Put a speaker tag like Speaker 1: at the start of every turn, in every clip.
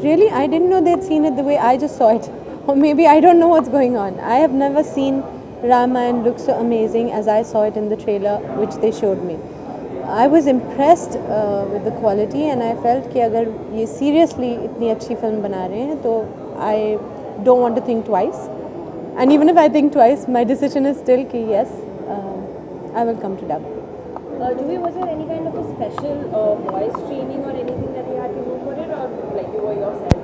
Speaker 1: Really, I didn't know they'd seen it the way I just saw it. Or maybe I don't know what's going on. I have never seen Ramayan look so amazing as I saw it in the trailer which they showed me. I was impressed with the quality and I felt कि अगर ये seriously इतनी अच्छी film बना रहे हैं तो I don't want to think twice. And even if I think twice, my decision is still कि yes, I will come to dub.
Speaker 2: Was there any kind of a special voice training or anything that you had to do for it, or like you were yourself?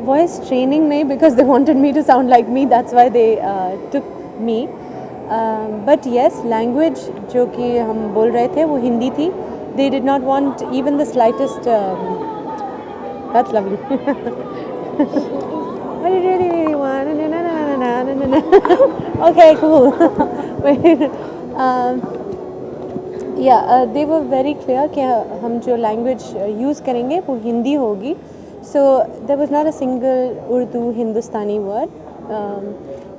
Speaker 1: Voice training नहीं, because they wanted me to sound like me, that's why they took me. But yes, language जो कि हम बोल रहे थे वो हिंदी थी. They did not want even the slightest. That's lovely. I really want. Okay, cool. Wait. They were very clear कि हम जो language use करेंगे वो हिंदी होगी. So there was not a single Urdu Hindustani word.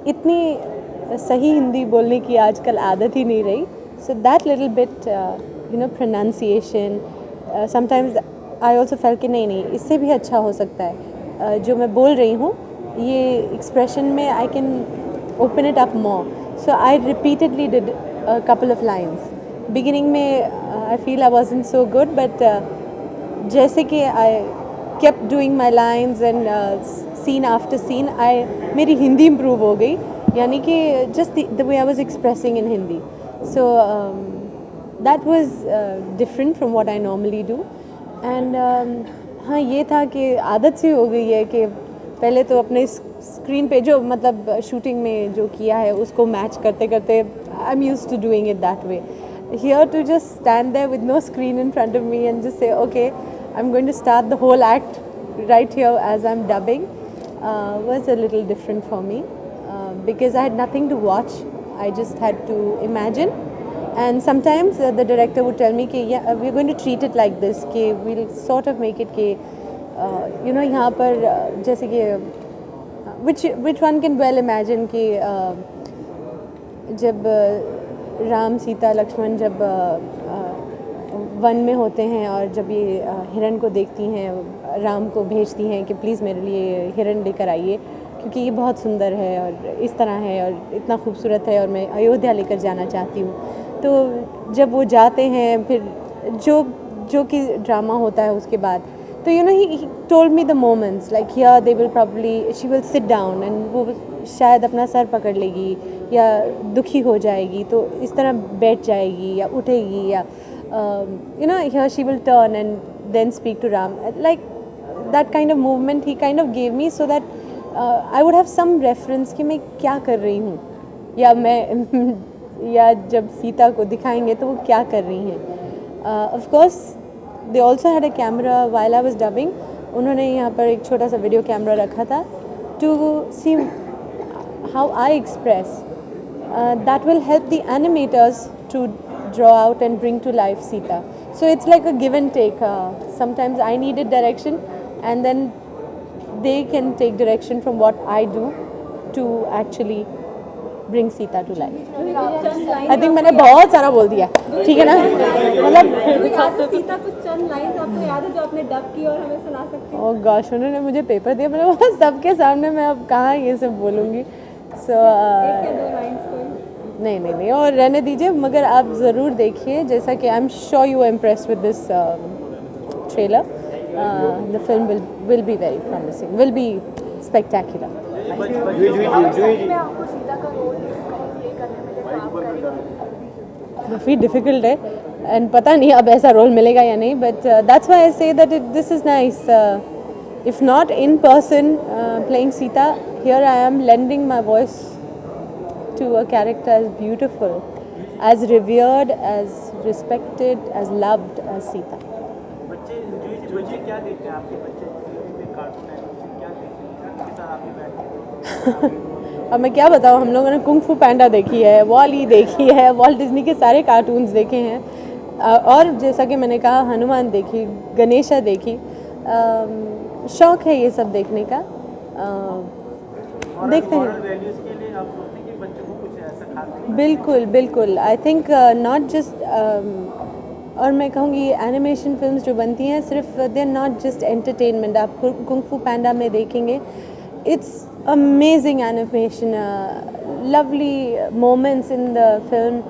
Speaker 1: इतनी सही हिंदी बोलने की आजकल आदत ही नहीं रही. So that little bit, pronunciation. Sometimes I also felt कि नहीं इससे भी अच्छा हो सकता है. जो मैं बोल रही हूँ ये expression में I can open it up more. So I repeatedly did a couple of lines. Beginning में I feel I wasn't so good, but जैसे कि I kept doing my lines and scene after scene, मेरी Hindi improve हो गई. यानी कि just the way I was expressing in Hindi. So that was different from what I normally do. And हाँ ये था कि आदत सी हो गई है कि पहले तो अपने स्क्रीन पे जो मतलब शूटिंग में जो किया है उसको मैच करते करते I'm used to doing it that way. Here to just stand there with no screen in front of me and just say okay, I'm going to start the whole act right here as I'm dubbing was a little different for me because I had nothing to watch. I just had to imagine. And sometimes the director would tell me कि yeah, we're going to treat it like this कि we'll sort of make it कि यहाँ पर जैसे कि which one can well imagine कि जब राम सीता लक्ष्मण जब वन में होते हैं और जब ये हिरण को देखती हैं, राम को भेजती हैं कि प्लीज़ मेरे लिए हिरण लेकर आइए क्योंकि ये बहुत सुंदर है और इस तरह है और इतना खूबसूरत है और मैं अयोध्या लेकर जाना चाहती हूँ. तो जब वो जाते हैं फिर जो कि ड्रामा होता है उसके बाद तो he told me the moments like here they will probably she will sit down and वो शायद अपना सर पकड़ लेगी या दुखी हो जाएगी तो इस तरह बैठ जाएगी या उठेगी या here she will turn and then speak to Ram like that kind of movement he kind of gave me so that I would have some reference कि मैं क्या कर रही हूँ या मैं या जब सीता को दिखाएंगे तो वो क्या कर रही हैं. Of course they also had a camera while I was dubbing. उन्होंने यहाँ पर एक छोटा सा वीडियो कैमरा रखा था to see how I express. That will help the animators to draw out and bring to life Sita. So it's like a give and take. Sometimes I needed direction and then they can take direction from what I do to actually bring Sita to life. I think मैंने बहुत सारा बोल दिया, ठीक है ना? मतलब
Speaker 2: सीता कुछ चंद लाइंस आपको याद है जो आपने डब की और हमें सुना सकती हैं?
Speaker 1: Oh gosh, उन्होंने मुझे पेपर दिया, मैंने बोला सबके सामने मैं अब कहाँ ये सब बोलूँगी. So
Speaker 2: एक या दो लाइंस कोई?
Speaker 1: नहीं और रहने दीजिए, मगर आप ज़रूर देखिए जैसा कि I'm sure you were impressed with this trailer. The film will be very promising, will be spectacular. काफ़ी डिफ़िकल्ट है एंड पता नहीं अब ऐसा रोल मिलेगा या नहीं but that's why I say that this is nice if not in person playing Sita here I am lending my voice to a character as beautiful as revered as respected as loved as Sita.
Speaker 3: बच्चे क्या देखते हैं आपके बच्चे cartoon animation क्या देखते हैं आपके साथ
Speaker 1: अब मैं क्या बताऊँ, हम लोगों ने कुंग फू पैंडा देखी है, वॉली देखी है, वॉल्ट डिज्नी के सारे कार्टून्स देखे हैं और जैसा कि मैंने कहा हनुमान देखी, गणेशा देखी. शौक़ है ये सब देखने का. देखते हैं. बिल्कुल आई थिंक नॉट जस्ट और मैं कहूँगी एनिमेशन फिल्म्स जो बनती हैं सिर्फ they are not just entertainment. आप कुंग फू पैंडा में देखेंगे, it's amazing animation, lovely moments in the film,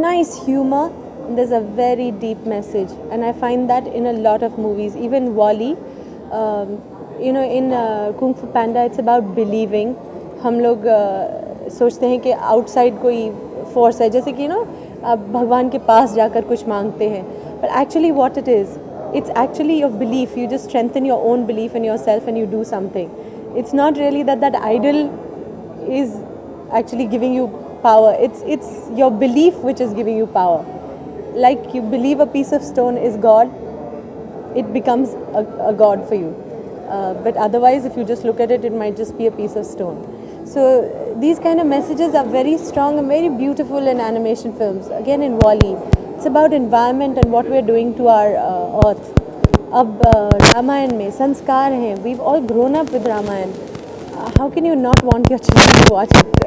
Speaker 1: nice humor. There's a very deep message, and I find that in a lot of movies, even Wall-E. In Kung Fu Panda, it's about believing. हम लोग सोचते हैं कि outside कोई force है, जैसे कि आप भगवान के पास जाकर कुछ मांगते हैं, but actually what it is, it's actually your belief. You just strengthen your own belief in yourself and you do something. It's not really that idol is actually giving you power. It's your belief which is giving you power. Like you believe a piece of stone is God, it becomes a god for you. But otherwise, if you just look at it, it might just be a piece of stone. So these kind of messages are very strong and very beautiful in animation films. Again, in Wall-E, it's about environment and what we are doing to our earth. अब रामायण में संस्कार हैं. We've all grown up with Ramayana. How can you not want your children to watch it?